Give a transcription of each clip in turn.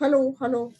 Hello, hello.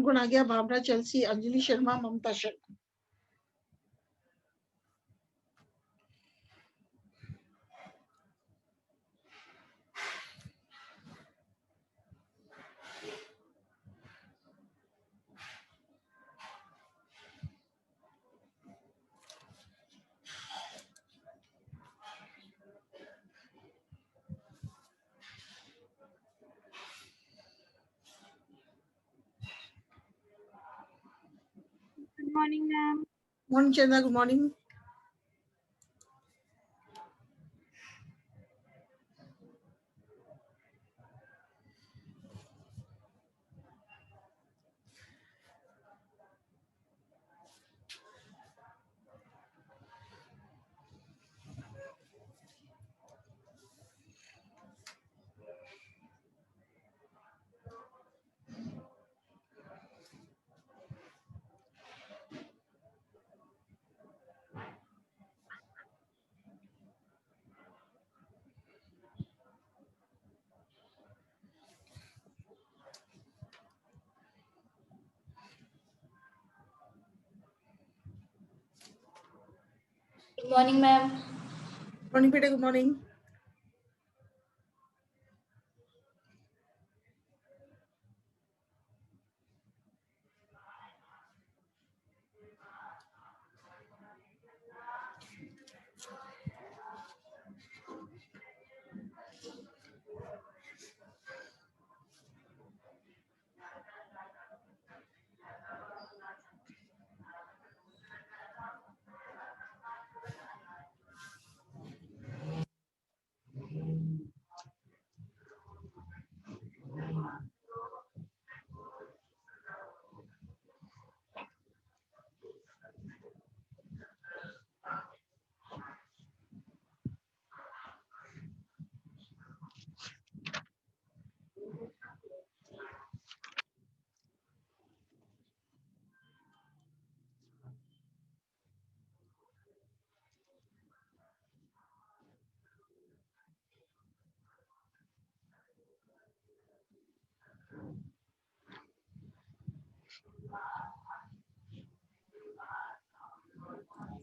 कौन आ गया? भावना, Chelsea, Anjali Sharma, Mamta Sharma. Good morning, ma'am. Morning, Chanda. Good morning. Good morning, ma'am. Morning, Peter. Good morning.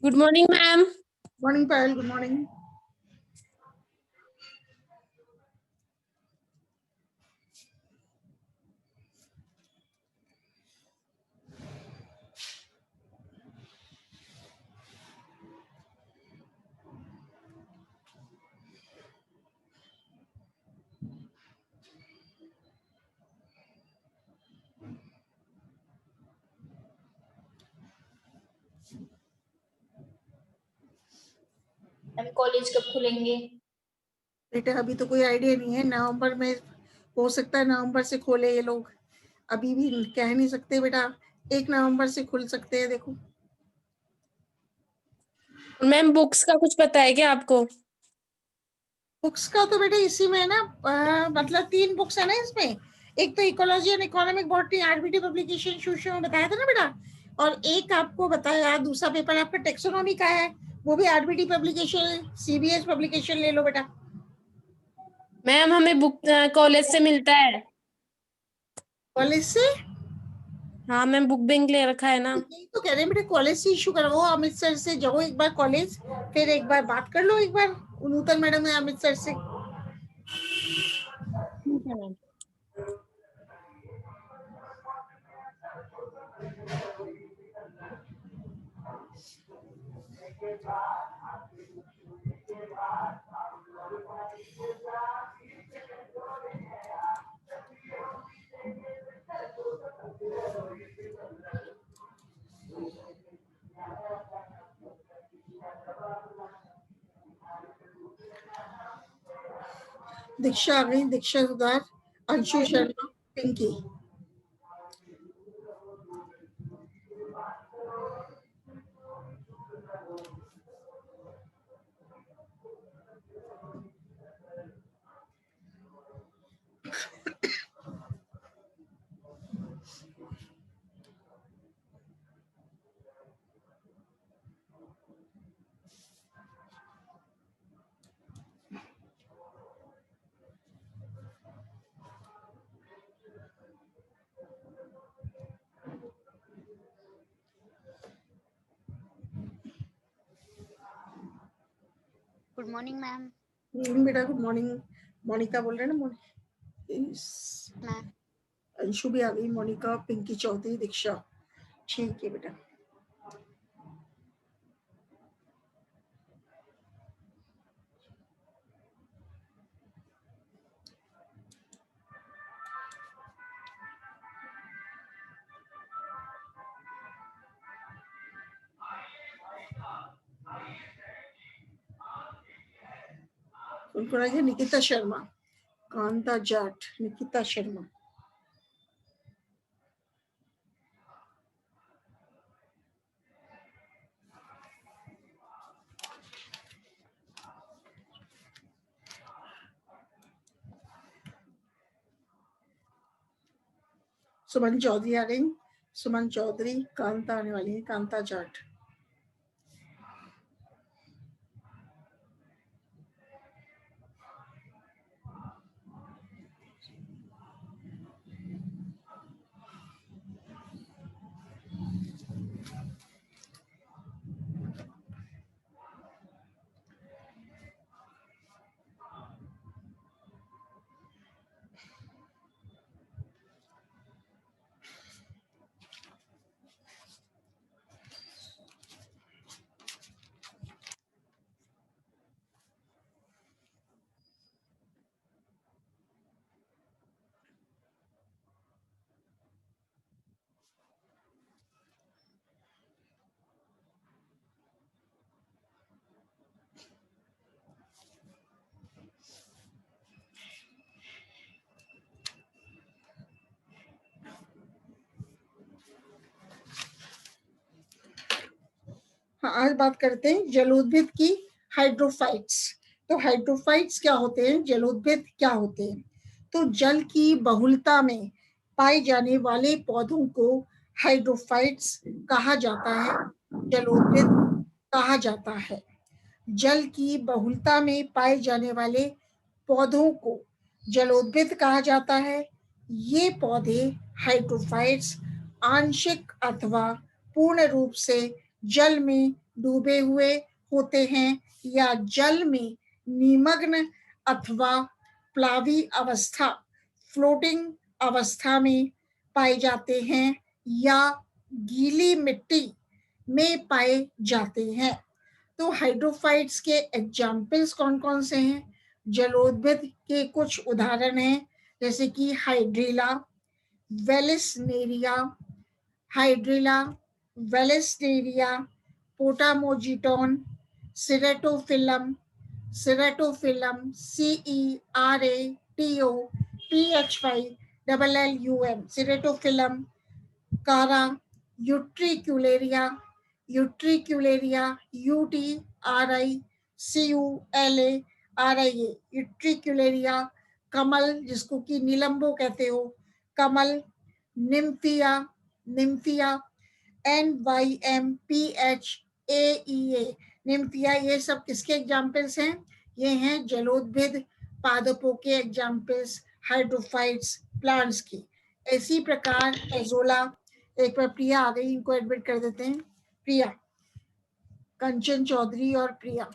Good morning, ma'am. Morning, Payal. Good morning. Ma'am college कब खुलेंगे? बेटा अभी तो कोई idea नहीं है, नवंबर में हो सकता है, नवंबर से खोले ये लोग, अभी भी कह नहीं सकते बेटा। 1 नवंबर से खुल सकते हैं। देखो मैम बुक्स का कुछ पता है क्या आपको? बुक्स का तो बेटा इसी में है ना, मतलब 3 बुक्स है ना इसमें। एक तो ecology and economic botany RBT publication शुरू में बताया था ना बेटा, और एक आपको बताया दूसरा पेपर आपका टेक्सोनॉमी का है, वो भी आरबीटी पब्लिकेशन, सीबीएस पब्लिकेशन ले लो बेटा। मैम हमें बुक कॉलेज से मिलता है। कॉलेज से? हाँ मैम, बुक बैंक ले रखा है ना। यही तो कह रहे हैं बेटा, कॉलेज से इशू करवाओ, अमृतसर से जाओ एक बार कॉलेज, फिर एक बार बात कर लो एक बार नूतन मैडम है अमृतसर से। ठीक है मैम। दीक्षा आ गई, Diksha Sudhar, Anshu Sharma, Pinki. Good morning ma'am. बेटा गुड मॉर्निंग। मोनिका बोल रहे हैं ना, मैम अंशु भी आ गई, मोनिका, पिंकी चौधरी, दीक्षा। ठीक है बेटा। उनको लगे निकिता शर्मा, कांता जाट, निकिता शर्मा। सुमन चौधरी आ गई, सुमन चौधरी, कांता आने वाली है, कांता जाट। हाँ, आज बात करते हैं जलोद्भिद की हाइड्रोफाइट्स। तो हाइड्रोफाइट्स क्या होते हैं, जलोद्भिद क्या होते हैं? तो जल की बहुलता में पाए जाने वाले पौधों को हाइड्रोफाइट्स कहा जाता है, जलोद्भिद कहा जाता है। जल की बहुलता में पाए जाने वाले पौधों को जलोद्भिद कहा जाता है, ये पौधे हाइड्रोफाइट्स आंशिक अथवा पूर्ण रूप से जल में डूबे हुए होते हैं या जल में निमग्न अथवा प्लावी अवस्था फ्लोटिंग अवस्था में पाए जाते हैं या गीली मिट्टी में पाए जाते हैं। तो हाइड्रोफाइट्स के एग्जाम्पल्स कौन कौन से हैं? जलोद्भिद के कुछ उदाहरण हैं, जैसे कि Hydrilla, Vallisneria, Hydrilla, Vallisneria, Potamogeton, Ceratophyllum, Ceratophyllum, CERATO PH5LLUM, Ceratophyllum, Chara, Utricularia, यूट्रिक्युलेरिया, UTRICULARIA, यूट्रिक्युलेरिया, कमल जिसको कि नीलंबो कहते हो, कमल, निम्फिया, निम्फिया, NYMPHAEA, निम्फिया। ये सब किसके एग्जाम्पल्स हैं? ये हैं जलोद्भिद पादपों के एग्जाम्पल्स हाइड्रोफाइट्स प्लांट्स की। इसी प्रकार एजोला, एक बार प्रिया आ गई, इनको एडमिट कर देते हैं। प्रिया, कंचन चौधरी और Priya.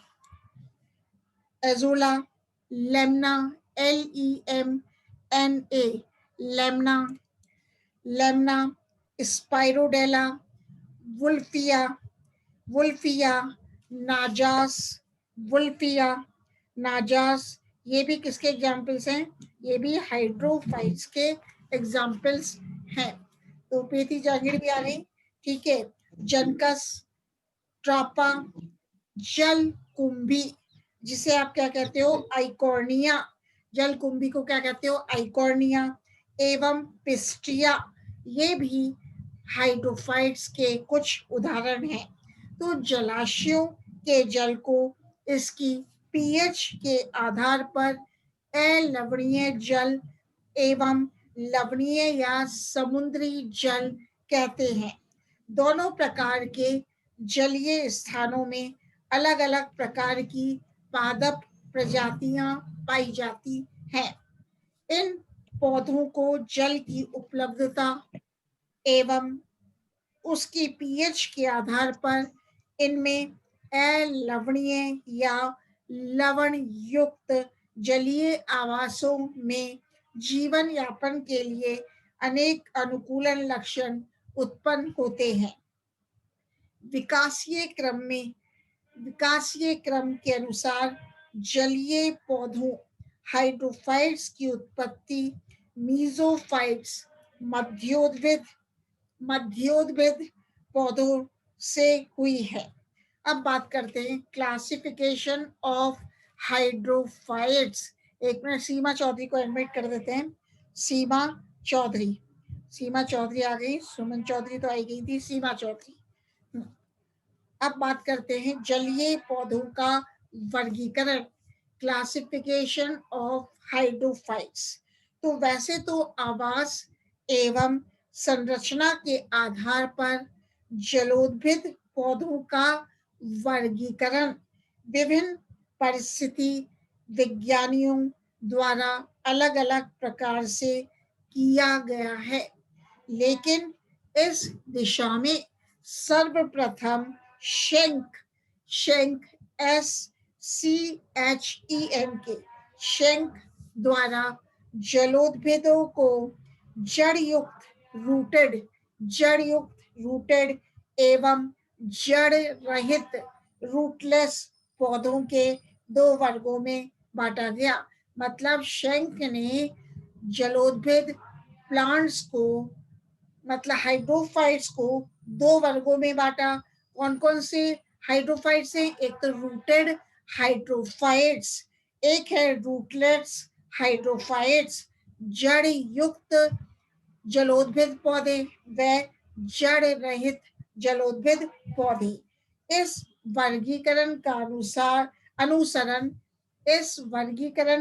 Azolla, Lemna, LEMNA, Lemna, Lemna, Spirodela, Wolffia, Wolffia, Najas, Wolffia, Najas. ये भी किसके एग्जाम्पल्स हैं? ये भी हाइड्रोफाइट्स के एग्जाम्पल्स हैं। तो प्रीति जागीर भी आ गई, ठीक है। जनकस, ट्रापा, जल कुंभी, जिसे आप क्या कहते हो? आइकॉर्निया। जल कुंभी को क्या कहते हो? आइकॉर्निया, एवं पिस्टिया। ये भी हाइड्रोफाइट्स के कुछ उदाहरण हैं। तो जलाशयों के जल को इसकी पीएच के आधार पर अलवणीय जल एवं लवणीय या समुद्री जल कहते हैं। दोनों प्रकार के जलीय स्थानों में अलग अलग प्रकार की पादप प्रजातियां पाई जाती हैं। इन पौधों को जल की उपलब्धता एवं उसकी पीएच के आधार पर इनमें अलवणीय या लवण युक्त जलीय आवासों में जीवन यापन के लिए अनेक अनुकूलन लक्षण उत्पन्न होते हैं। विकासीय क्रम के अनुसार जलीय पौधों हाइड्रोफाइट्स की उत्पत्ति मीजोफाइट्स मध्योद्भिद पौधों से हुई है। अब बात करते हैं क्लासिफिकेशन ऑफ हाइड्रोफाइट्स। एक मिनट, सीमा चौधरी को एडमिट कर देते हैं। सीमा चौधरी आ गई, सुमन चौधरी तो आई गई थी, सीमा चौधरी। अब बात करते हैं जलीय पौधों का वर्गीकरण, क्लासिफिकेशन ऑफ हाइड्रोफाइट्स। तो वैसे तो आवास एवं संरचना के आधार पर जलोद्भिद पौधों का वर्गीकरण विभिन्न परिस्थिति विज्ञानियों द्वारा अलग अलग प्रकार से किया गया है, लेकिन इस दिशा में सर्वप्रथम शेंक शेंक द्वारा जलोद्भिदों को जड़ युक्त रूटेड एवं जड़ रहित रूटलेस पौधों के दो वर्गों में बांटा गया। मतलब शेंक ने जलोद्भिद प्लांट्स को, मतलब हाइड्रोफाइट्स को दो वर्गों में बांटा। कौन कौन से हाइड्रोफाइट्स हैं? एक तो रूटेड हाइड्रोफाइट्स, एक है रूटलेस हाइड्रोफाइट्स, जड़ युक्त जलोद्भिद पौधे व जड़ रहित जलोद्भिद पौधे। इस वर्गीकरण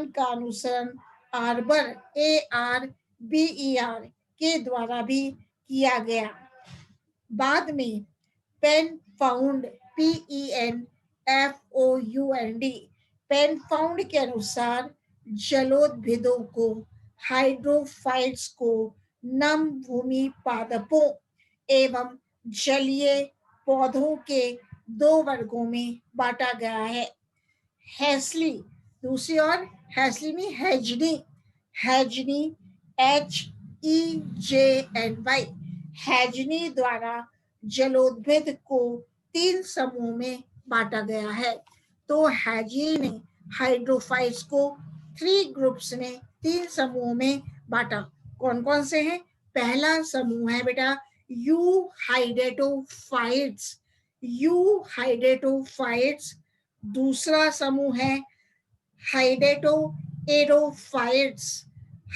का अनुसरण आर्बर ARBER के द्वारा भी किया गया। बाद में पेन फाउंड PENFOUND के अनुसार जलोद्भिदों को हाइड्रोफाइट्स को नम भूमि पादपों एवं जलीय पौधों के 2 वर्गों में बांटा गया है। हैसली, दूसरी ओर हैसली में हैजनी, हैजनी HEJNY, हैजनी द्वारा जलोद्भिद को 3 समूह में बांटा गया है। तो हैजनी ने हाइड्रोफाइट्स को 3 ग्रुप्स में 3 समूह में बांटा। कौन कौन से हैं? पहला समूह है बेटा यूहाइडेटोफाइट्स, यूहाइडेटोफाइट्स। दूसरा समूह है हाइडेटोएरोफाइट्स,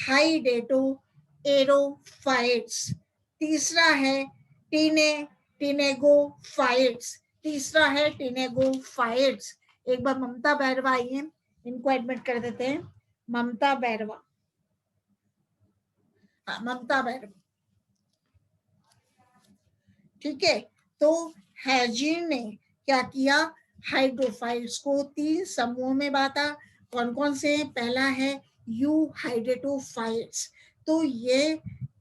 हाइडेटोएरोफाइट्स। तीसरा है टिनेगोफाइट्स, तीसरा है टिनेगोफाइट्स। एक बार ममता बैरवा आई है, इनको एडमिट कर देते हैं। ममता बैरवा, ममता बैरवा, ठीक है। तो हैजीन ने क्या किया? हाइड्रोफाइट्स को 3 समूह में बांटा। कौन कौन से हैं? पहला है यूहाइडेटोफाइट्स। तो ये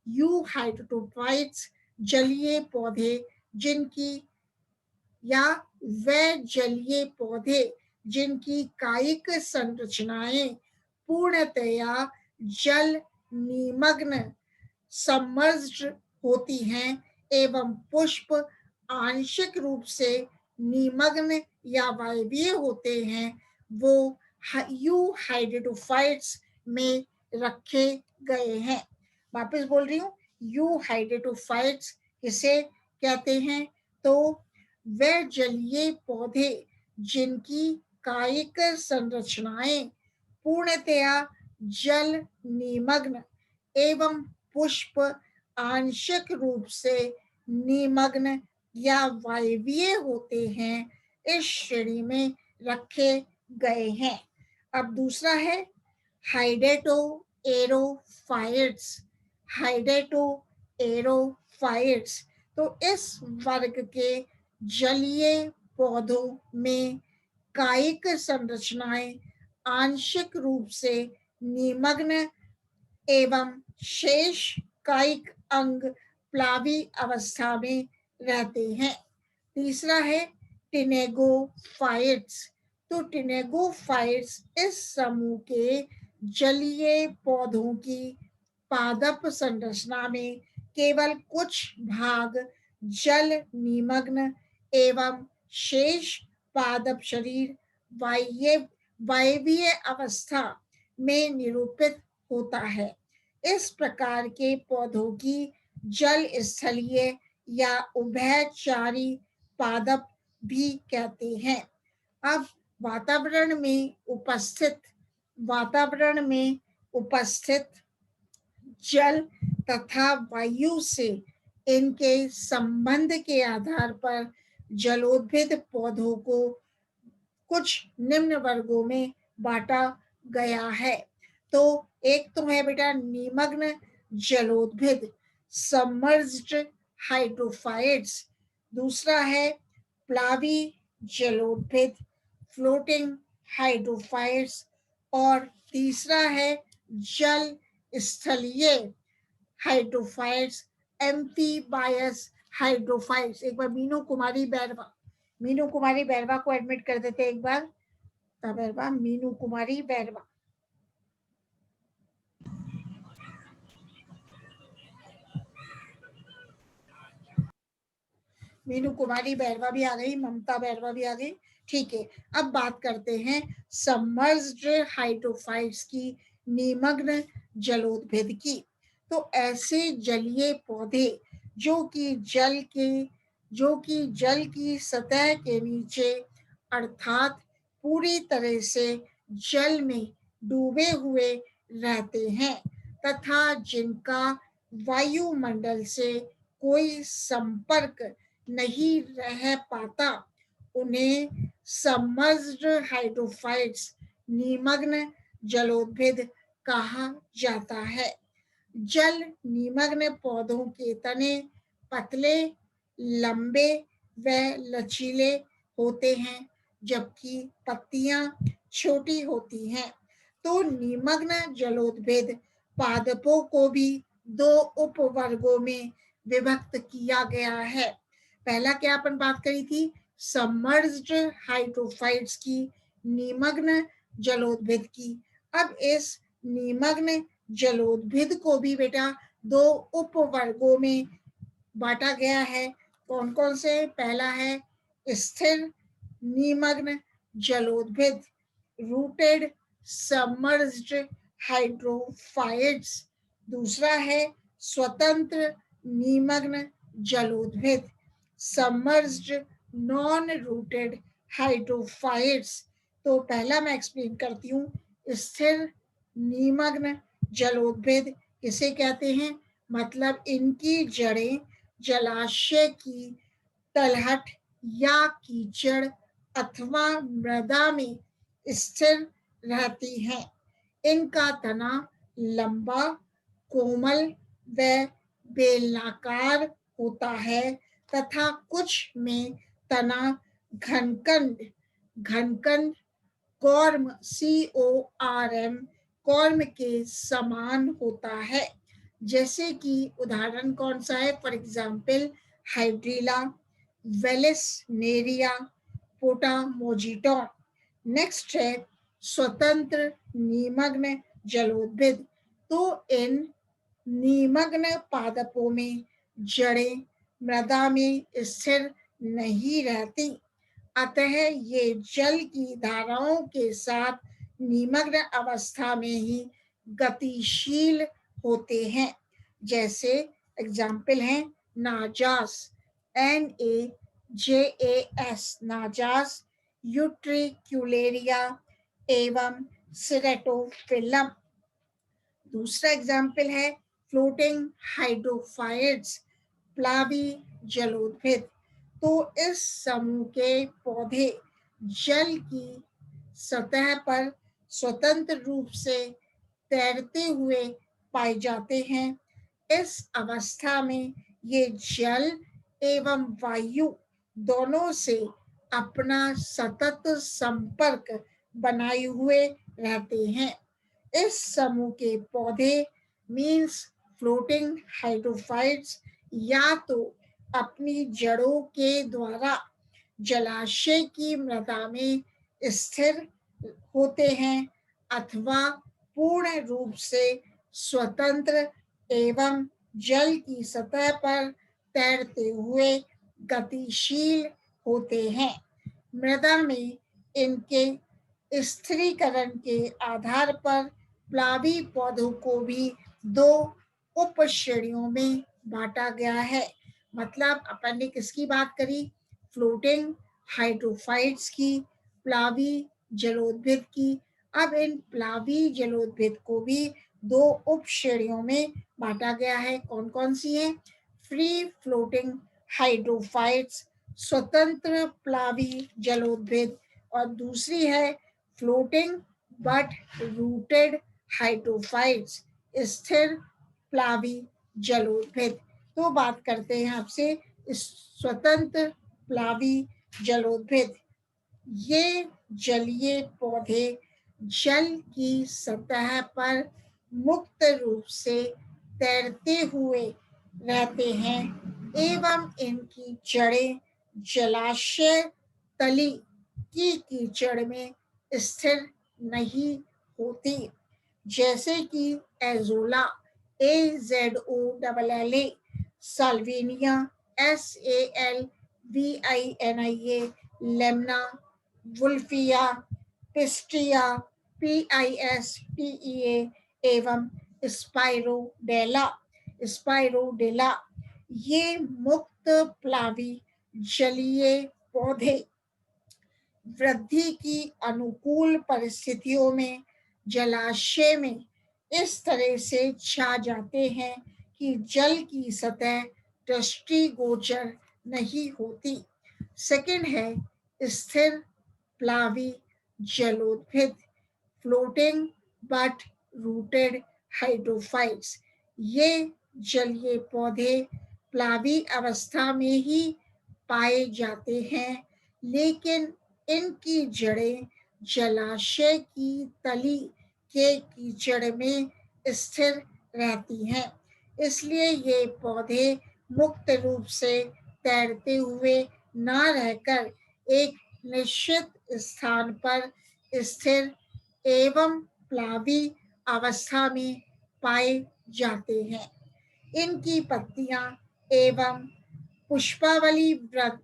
यूहाइडेटोफाइट्स जलीय पौधे जिनकी या वे जलीय पौधे जिनकी कायिक संरचनाएं पूर्णतया जल निमग्न सबमर्ज्ड होती हैं एवं पुष्प आंशिक रूप से निमग्न या वायवीय होते हैं, वो यूहाइडेटोफाइट्स में रखे गए हैं। वापस बोल रही हूँ, यूहाइडेटोफाइट्स किसे कहते हैं? तो वे जलीय पौधे जिनकी कायिक संरचनाएं पूर्णतया जल निमग्न एवं पुष्प आंशिक रूप से निमग्न या वायवीय होते हैं, इस श्रेणी में रखे गए हैं। अब दूसरा है हाइडेटोएरोफाइट्स, हाइडेटोएरोफाइट्स। तो इस वर्ग के जलीय पौधों में कायिक संरचनाएं आंशिक रूप से निमग्न एवं शेष कायिक अंग प्लावी अवस्था में रहते हैं। तीसरा है टिनेगोफाइट्स। तो टिनेगोफाइट्स इस समूह के जलीय पौधों की पादप संरचना में केवल कुछ भाग जल निमग्न एवं शेष पादप शरीर वायवीय अवस्था में निरूपित होता है। इस प्रकार के पौधों की जल स्थलीय या उभयचारी पादप भी कहते हैं। अब वातावरण में उपस्थित जल तथा वायु से इनके संबंध के आधार पर जलोद्भिद पौधों को कुछ निम्न वर्गों में बांटा गया है। तो एक तो है बेटा निमग्न जलोद्भिद, सबमर्ज्ड हाइड्रोफाइट्स। दूसरा है प्लावी जलोद्भिद, फ्लोटिंग हाइड्रोफाइट्स। और तीसरा है जल स्थलीय हाइड्रोफाइट्स, एम्फीबायस हाइड्रोफाइट्स। एक बार मीनू कुमारी बैरवा को एडमिट कर देते एक बार। बैरवा, मीनू कुमारी बैरवा। मीनू कुमारी बैरवा भी आ गई, ममता बैरवा भी आ गई। ठीक है, अब बात करते हैं सबमर्ज्ड हाइड्रोफाइट्स की, निमग्न जलोद्भिद की। तो ऐसे जलीय पौधे जो कि जल की सतह के नीचे अर्थात पूरी तरह से जल में डूबे हुए रहते हैं तथा जिनका वायुमंडल से कोई संपर्क नहीं रह पाता, उन्हें सबमर्ज्ड हाइड्रोफाइट्स, निमग्न जलोद्भिद कहा जाता है। जल निमग्न पौधों के तने पतले, लंबे व लचीले होते हैं जबकि पत्तियां छोटी होती हैं। तो निमग्न जलोद्भिद पादपों को भी दो उपवर्गों में विभक्त किया गया है। पहला क्या अपन बात करी थी, सबमर्ज्ड हाइड्रोफाइट्स की, निमग्न जलोद्भिद की। अब इस निमग्न जलोद्भिद को भी बेटा दो उपवर्गों में बांटा गया है। कौन कौन से? पहला है स्थिर निमग्न जलोद्भिद, रूटेड सबमर्ज्ड हाइड्रोफाइट्स। दूसरा है स्वतंत्र निमग्न जलोद्भिद, सबमर्ज्ड नॉन रूटेड हाइड्रोफाइट्स। तो पहला मैं एक्सप्लेन करती हूँ, स्थिर निमग्न जलोद्भिद किसे कहते हैं? मतलब इनकी जड़ें जलाशय की तलहट या कीचड़ अथवा मृदा में स्थिर रहती हैं। इनका तना लंबा, कोमल व बेलनाकार होता है तथा कुछ में तना घनकंड कॉर्म CORM कॉर्म के समान होता है। जैसे कि उदाहरण कौन सा है? For example Hydrilla, Vallisneria, Potamogeton. Next है स्वतंत्र निमग्न जलोद्भिद। तो इन निमग्न पादपों में जड़ें मृदा में स्थिर नहीं रहती, अतः ये जल की धाराओं के साथ निमग्न अवस्था में ही गतिशील होते हैं। जैसे एग्जाम्पल हैं नाजास, NAJAS, नाजास, यूट्रिक्युलेरिया एवं सिरेटोफिलम। दूसरा एग्जाम्पल है फ्लोटिंग हाइड्रोफाइट्स, प्लावी जलोद्भिद। तो इस समूह के पौधे जल की सतह पर स्वतंत्र रूप से तैरते हुए पाए जाते हैं। इस अवस्था में ये जल एवं वायु दोनों से अपना सतत संपर्क बनाए हुए रहते हैं। इस समूह के पौधे मीन्स फ्लोटिंग हाइड्रोफाइट्स या तो अपनी जड़ों के द्वारा जलाशय की मृदा में स्थिर होते हैं अथवा पूर्ण रूप से स्वतंत्र एवं जल की सतह पर तैरते हुए गतिशील होते हैं। मृदा में इनके स्थिरीकरण के आधार पर प्लावी पौधों को भी दो उप श्रेणियों में बांटा गया है। मतलब अपन ने किसकी बात करी? फ्लोटिंग हाइड्रोफाइट्स की, प्लावी जलोद्भिद की। अब इन प्लावी जलोद्भिद को भी दो उप श्रेणियों में बांटा गया है। कौन कौन सी हैं? फ्री फ्लोटिंग हाइड्रोफाइट्स, स्वतंत्र प्लावी जलोद्भिद, और दूसरी है फ्लोटिंग बट रूटेड हाइड्रोफाइट्स, स्थिर प्लावी जलोद्भिद। तो बात करते हैं आपसे स्वतंत्र प्लावी जलोद्भिद। ये जलीय पौधे जल की सतह पर मुक्त रूप से तैरते हुए रहते हैं एवं इनकी जड़ें जलाशय तली की कीचड़ में स्थिर नहीं होती। जैसे कि azolla, AZOLLA, Salvinia, SALVINIA, Lemna, Wolffia, pistia, PISTEA एवं स्पाइरोडेला। ये मुक्त प्लावी जलीय पौधे वृद्धि की अनुकूल परिस्थितियों में जलाशय में इस तरह से छा जाते हैं कि जल की सतह दृष्टिगोचर नहीं होती। सेकंड है स्थिर प्लावी जलोद्भिद, फ्लोटिंग बट रूटेड हाइड्रोफाइट्स। ये जलीय पौधे प्लावी अवस्था में ही पाए जाते हैं, लेकिन इनकी जड़ें जलाशय की तली के कीचड़ में स्थिर रहती हैं। इसलिए ये पौधे मुक्त रूप से तैरते हुए न रहकर एक निश्चित स्थान पर स्थिर एवं प्लावी अवस्था में पाए जाते हैं। इनकी पत्तियां एवं पुष्पावली वृंत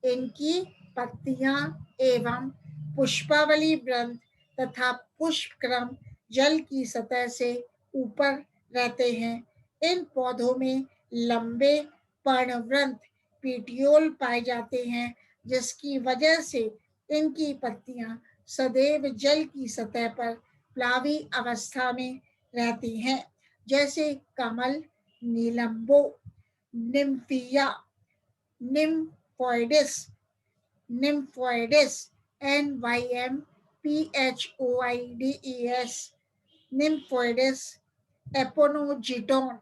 इनकी पत्तियां एवं पुष्पावली वृंत तथा पुष्पक्रम जल की सतह से ऊपर रहते हैं। इन पौधों में लंबे पर्णवृंत पीटियोल पाए जाते हैं, जिसकी वजह से इनकी पत्तियां सदैव जल की सतह पर प्लावी अवस्था में रहती हैं, जैसे कमल, Nelumbo, Nymphaea, nymphoides, nymphoides, NYMPHOIDES, nymphoides, Aponogeton,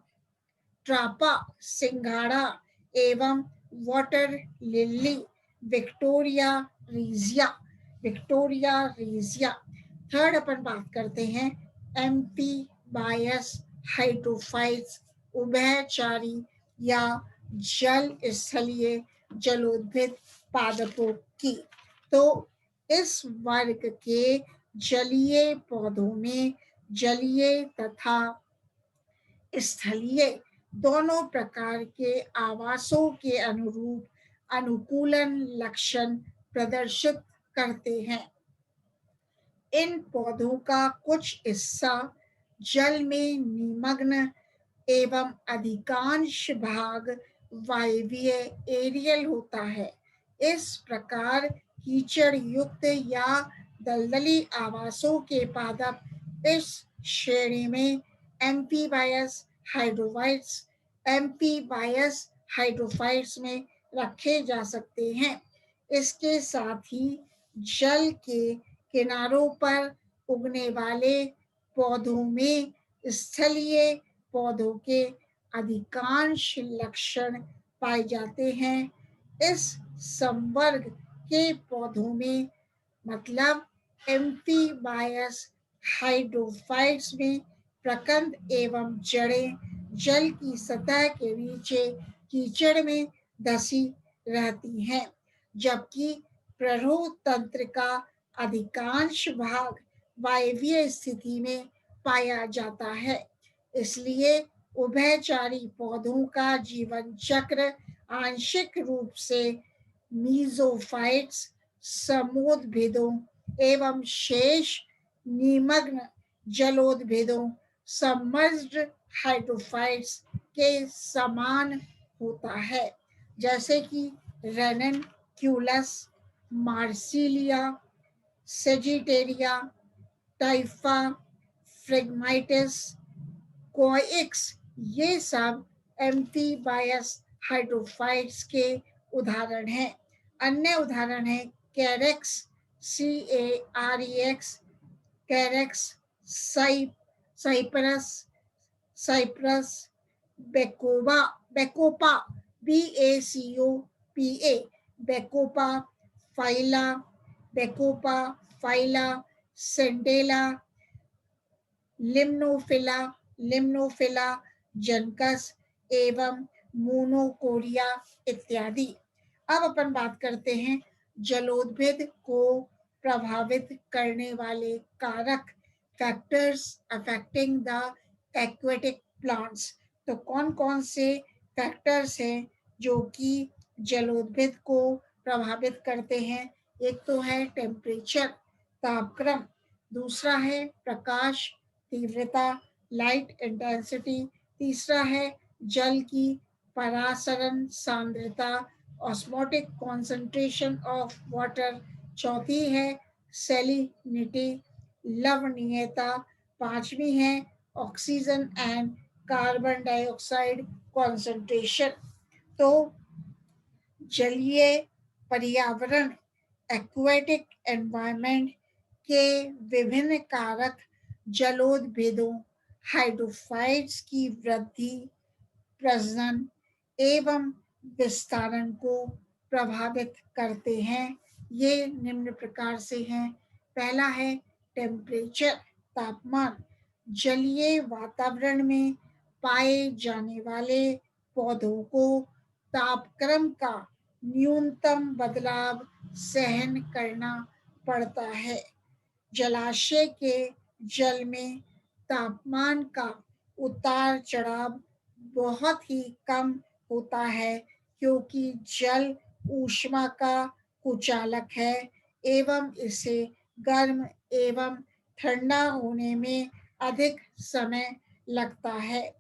Trapa, सिंघाड़ा एवं water lily, Victoria regia, Victoria regia. Third अपन बात करते हैं एम्पी बायस हाइड्रोफाइट्स, उभयचारी या जल स्थलीय जलोद्भिद पादपों की। तो इस वर्ग के जलीय पौधों में जलीय तथा स्थलीय दोनों प्रकार के आवासों के अनुरूप अनुकूलन लक्षण प्रदर्शित करते हैं। इन पौधों का कुछ हिस्सा जल में निमग्न एवं अधिकांश भाग वायवीय एरियल होता है। इस प्रकार कीचड़ युक्त या दलदली आवासों के पादप इस श्रेणी में एम्फीबायस हाइड्रोफाइट्स, एम्फीबायस हाइड्रोफाइट्स में रखे जा सकते हैं। इसके साथ ही जल के किनारों पर उगने वाले पौधों में स्थलीय पौधों के अधिकांश लक्षण पाए जाते हैं। इस संवर्ग के पौधों में मतलब एम्फीबायस हाइड्रोफाइट्स में प्रकंद एवं जड़ें जल की सतह के नीचे कीचड़ में धसी रहती हैं, जबकि प्ररोह तंत्र का अधिकांश भाग वायवीय स्थिति में पाया जाता है। इसलिए उभयचारी पौधों का जीवन चक्र आंशिक रूप से मीजोफाइट्स, समोद्भिदों एवं शेष निमग्न जलोद्भिदों, सबमर्ज्ड हाइड्रोफाइट्स के समान होता है, जैसे कि रेननक्यूलस, मार्सिलिया, सेजिटेरिया, टाइफा, फ्रेगमाइटिस, कोइक्स, ये सब एम्फीबायस हाइड्रोफाइट्स के उदाहरण हैं। अन्य उदाहरण है Carex, CAREX, Carex, Cyperus, Cyperus, Bacopa, Bacopa, BACOPA, Bacopa Phyla, Bacopa Phyla, Centella, Limnophila, Limnophila Juncus एवं मोनोकोरिया इत्यादि। अब अपन बात करते हैं जलोद्भिद को प्रभावित करने वाले कारक, factors affecting the aquatic plants. तो कौन कौन से फैक्टर्स हैं जो कि जलोद्भिद को प्रभावित करते हैं? एक तो है टेम्परेचर, तापक्रम, दूसरा है प्रकाश तीव्रता, लाइट इंटेंसिटी, तीसरा है जल की परासरण सांद्रता, ऑस्मोटिक कॉन्सेंट्रेशन ऑफ वाटर, चौथी है सैलिनिटी, लवणीयता, पांचवी है oxygen and carbon dioxide concentration. तो जलीय पर्यावरण, एक्वेटिक एनवायरनमेंट के विभिन्न कारक जलोद्भिदों, हाइड्रोफाइट्स की वृद्धि, प्रजनन एवं विस्तारण को प्रभावित करते हैं। ये निम्न प्रकार से हैं। पहला है टेम्परेचर, तापमान। जलीय वातावरण में पाए जाने वाले पौधों को तापक्रम का न्यूनतम बदलाव सहन करना पड़ता है। जलाशय के जल में तापमान का उतार चढ़ाव बहुत ही कम होता है, क्योंकि जल ऊष्मा का कुचालक है एवं इसे गर्म एवं ठंडा होने में अधिक समय लगता है।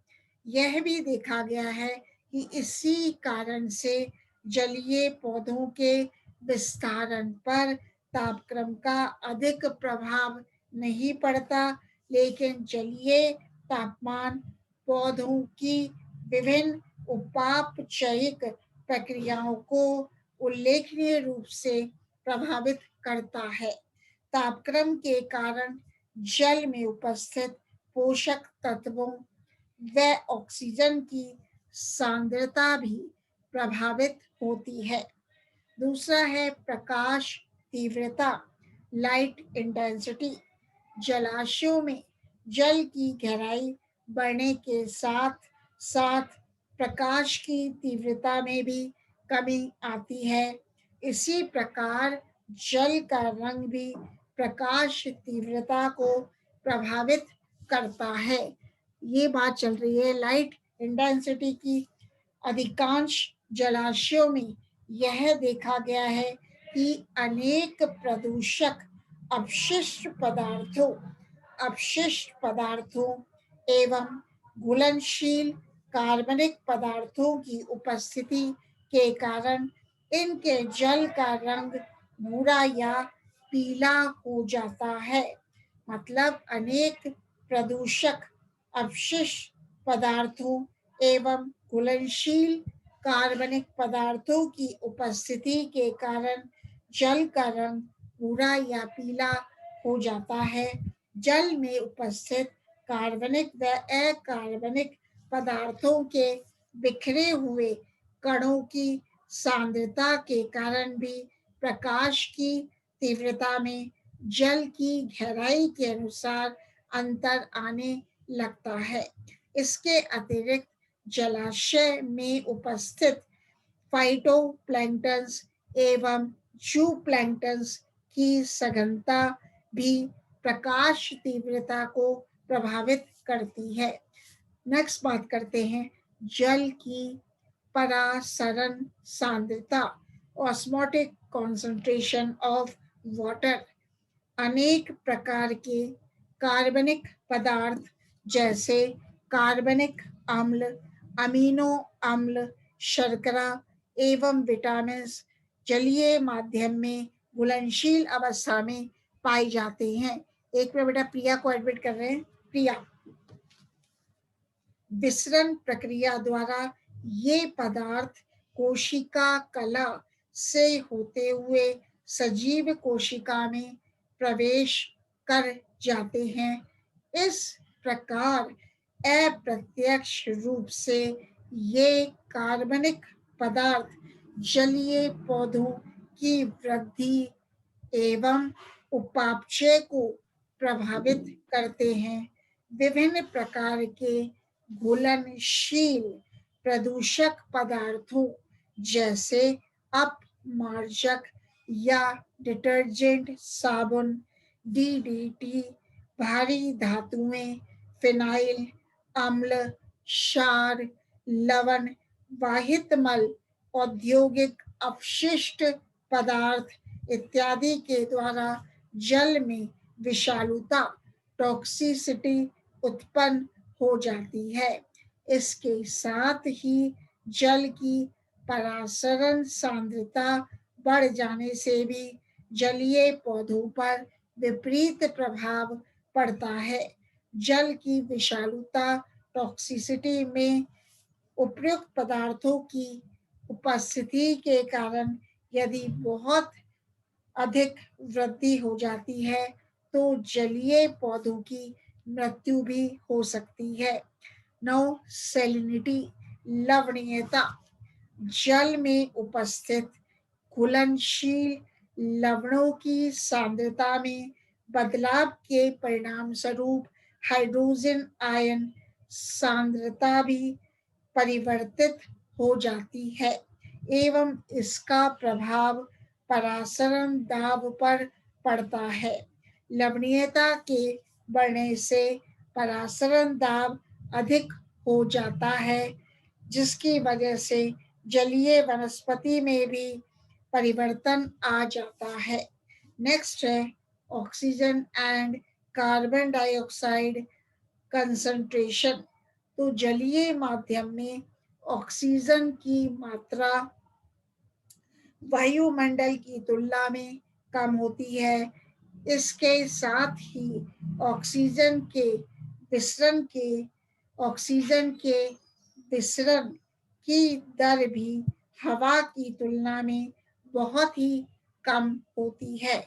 यह भी देखा गया है कि इसी कारण से जलीय पौधों के विस्तारण पर तापक्रम का अधिक प्रभाव नहीं पड़ता, लेकिन जलीय तापमान पौधों की विभिन्न उपापचयिक प्रक्रियाओं को उल्लेखनीय रूप से प्रभावित करता है। तापक्रम के कारण जल में उपस्थित पोषक तत्वों व ऑक्सीजन की सांद्रता भी प्रभावित होती है। दूसरा है प्रकाश तीव्रता, लाइट इंटेंसिटी। जलाशयों में जल की गहराई बढ़ने के साथ साथ प्रकाश की तीव्रता में भी कमी आती है। इसी प्रकार जल का रंग भी प्रकाश तीव्रता को प्रभावित करता है। ये बात चल रही है लाइट इंटेंसिटी की। अधिकांश जलाशयों में यह देखा गया है कि अनेक प्रदूषक अपशिष्ट पदार्थों एवं घुलनशील कार्बनिक पदार्थों की उपस्थिति के कारण इनके जल का रंग भूरा या पीला हो जाता है। मतलब अनेक प्रदूषक अपशिष्ट पदार्थों एवं घुलनशील कार्बनिक पदार्थों की उपस्थिति के कारण जल का रंग भूरा या पीला हो जाता है। जल में उपस्थित कार्बनिक व अकार्बनिक पदार्थों के बिखरे हुए कणों की सांद्रता के कारण भी प्रकाश की तीव्रता में जल की गहराई के अनुसार अंतर आने लगता है। इसके अतिरिक्त जलाशय में उपस्थित फाइटोप्लैंक्टन्स एवं जूप्लैंक्टन्स की सघनता भी प्रकाश तीव्रता को प्रभावित करती है। नेक्स्ट बात करते हैं जल की परासरण सांद्रता, ऑस्मोटिक कॉन्सेंट्रेशन ऑफ वाटर। अनेक प्रकार के कार्बनिक पदार्थ जैसे कार्बनिक अम्ल, अमीनो अम्ल, शर्करा एवं विटामिन जलीय माध्यम में घुलनशील अवस्था में पाए जाते हैं। एक मिनट बेटा, प्रिया को एडमिट कर रहे हैं। प्रिया, विसरण प्रक्रिया द्वारा ये पदार्थ कोशिका कला से होते हुए सजीव कोशिका में प्रवेश कर जाते हैं। इस प्रकार अप्रत्यक्ष रूप से ये कार्बनिक पदार्थ जलीय पौधों की वृद्धि एवं उपापचय को प्रभावित करते हैं। विभिन्न प्रकार के घुलनशील प्रदूषक पदार्थों जैसे अपमार्जक या डिटर्जेंट, साबुन, डीडीटी, भारी धातुएं, फिनाइल, अम्ल, क्षार, लवण, वाहित मल, औद्योगिक अपशिष्ट पदार्थ इत्यादि के द्वारा जल में विषालुता, टॉक्सिसिटी उत्पन्न हो जाती है। इसके साथ ही जल की परासरण सांद्रता बढ़ जाने से भी जलीय पौधों पर विपरीत प्रभाव पड़ता है। जल की विषालुता, टॉक्सिसिटी में उपयुक्त पदार्थों की उपस्थिति के कारण यदि बहुत अधिक वृद्धि हो जाती है तो जलीय पौधों की मृत्यु भी हो सकती है। नौ, सैलिनिटी, लवणीयता। जल में उपस्थित घुलनशील लवणों की सांद्रता में बदलाव के परिणाम स्वरूप हाइड्रोजन आयन सांद्रता भी परिवर्तित हो जाती है एवं इसका प्रभाव परासरण दाब पर पड़ता है। लवणीयता के बढ़ने से परासरण दाब अधिक हो जाता है, जिसकी वजह से जलीय वनस्पति में भी परिवर्तन आ जाता है। नेक्स्ट है oxygen and carbon dioxide concentration. तो जलीय माध्यम में ऑक्सीजन की मात्रा वायुमंडल की तुलना में कम होती है। इसके साथ ही ऑक्सीजन के विसरण की दर भी हवा की तुलना में बहुत ही कम होती है।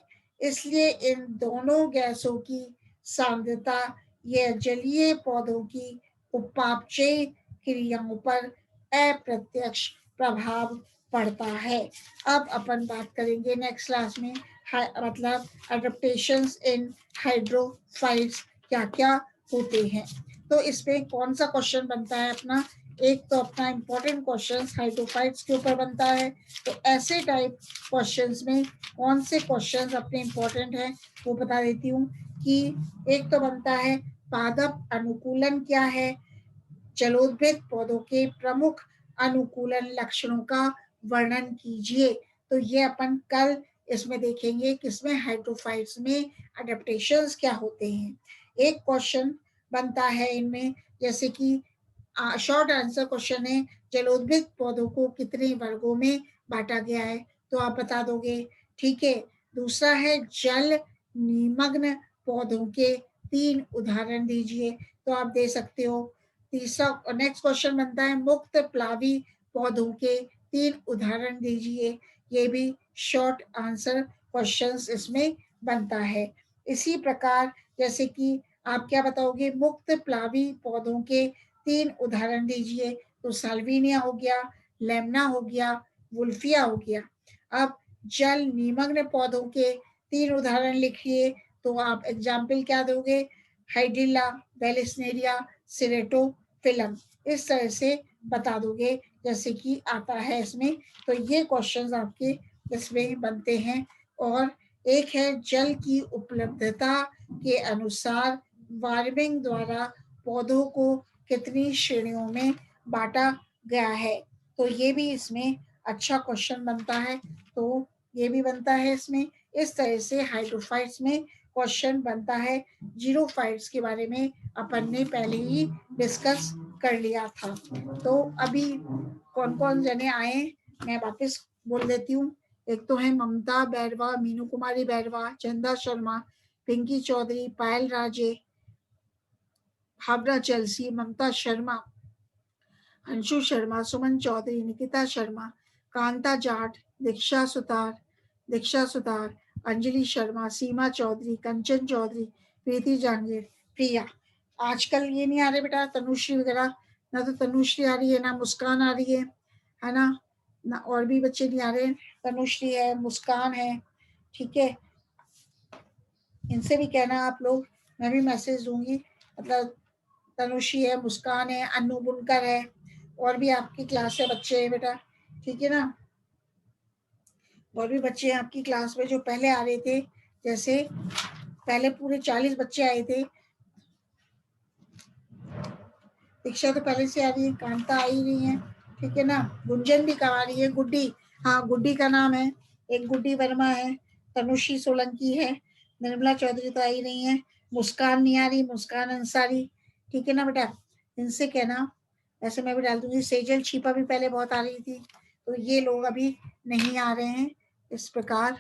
इसलिए इन दोनों गैसों की सांद्रता यह जलीय पौधों की उपापचय क्रियाओं पर अप्रत्यक्ष प्रभाव पड़ता है। अब अपन बात करेंगे नेक्स्ट क्लास में मतलब एडेप्टेशंस इन हाइड्रोफाइट्स क्या क्या होते हैं। तो इसमें कौन सा क्वेश्चन बनता है अपना, एक तो अपना इम्पोर्टेंट क्वेश्चन हाइड्रोफाइट्स के ऊपर बनता है। तो ऐसे टाइप क्वेश्चंस में कौन से क्वेश्चंस अपने इम्पोर्टेंट है वो बता देती हूँ कि एक तो बनता है पादप अनुकूलन क्या है, जलोद्भिद पौधों के प्रमुख अनुकूलन लक्षणों का वर्णन कीजिए। तो ये अपन कल इसमें देखेंगे किसमें, हाइड्रोफाइट्स में अडेप्टेशंस क्या होते हैं। एक क्वेश्चन बनता है इनमें जैसे कि शॉर्ट आंसर क्वेश्चन है, जलोद्भिद पौधों को कितने वर्गों में बांटा गया है, तो आप बता दोगे, ठीक है। दूसरा है जल निमग्न पौधों के 3 उदाहरण दीजिए, तो आप दे सकते हो। तीसरा नेक्स्ट क्वेश्चन बनता है मुक्त प्लावी पौधों के 3 उदाहरण दीजिए, ये भी शॉर्ट आंसर क्वेश्चंस इसमें बनता है। इसी प्रकार जैसे कि आप क्या बताओगे, मुक्त प्लावी पौधों के 3 उदाहरण दीजिए, तो साल्विनिया हो गया, लेमना हो गया, वुल्फिया हो गया। अब जल निमग्न पौधों के 3 उदाहरण लिखिए, तो आप एग्जाम्पल क्या दोगे, हाइड्रिला, वेलिस्नेरिया, सिरेटोफिलम, इस तरह से बता दोगे जैसे कि आता है इसमें। तो ये क्वेश्चंस आपके इसमें बनते हैं। और एक है जल की उपलब्धता के अनुसार वार्मिंग द्वारा पौधों को कितनी श्रेणियों में बांटा गया है, तो ये भी इसमें अच्छा क्वेश्चन बनता है। तो ये भी बनता है इसमें। इस तरह से हाइड्रोफाइट्स में क्वेश्चन बनता है। जीरोफाइट्स के बारे में अपन ने पहले ही डिस्कस कर लिया था। तो अभी कौन कौन जने आए मैं वापस बोल देती हूँ। एक तो है ममता बैरवा, मीनू कुमारी बैरवा, चंदा शर्मा, पिंकी चौधरी, पायल राजे, भावना चलसी, ममता शर्मा, अंशु शर्मा, सुमन चौधरी, निकिता शर्मा, कांता जाट, दीक्षा सुतार, अंजलि शर्मा, सीमा चौधरी, कंचन चौधरी, प्रीति जांगीर, प्रिया। आजकल ये नहीं आ रहे बेटा तनुश्री वगैरह, ना तो तनुश्री आ रही है ना मुस्कान आ रही है ना और भी बच्चे नहीं आ रहे। तनुश्री है, मुस्कान है, ठीक है। इनसे भी कहना आप लोग, मैं भी मैसेज दूंगी। मतलब तनुश्री है, मुस्कान है, अनु बुनकर है, और भी आपकी क्लास से बच्चे हैं बेटा, ठीक है ना। और भी बच्चे हैं आपकी क्लास में जो पहले आ रहे थे, जैसे पहले पूरे 40 बच्चे आए थे। दीक्षा तो पहले से आ रही है, कांता आई रही है, ठीक है ना। गुंजन भी करा रही है, गुड्डी, हाँ गुड्डी का नाम है, एक गुड्डी वर्मा है, तनुश्री सोलंकी है, निर्मला चौधरी तो आई रही है, मुस्कान नहीं आ रही, मुस्कान अंसारी, ठीक है ना बेटा। इनसे कहना, वैसे मैं भी डाल दूंगी। सेजल छिपा भी पहले बहुत आ रही थी, तो ये लोग अभी नहीं आ रहे हैं। इस प्रकार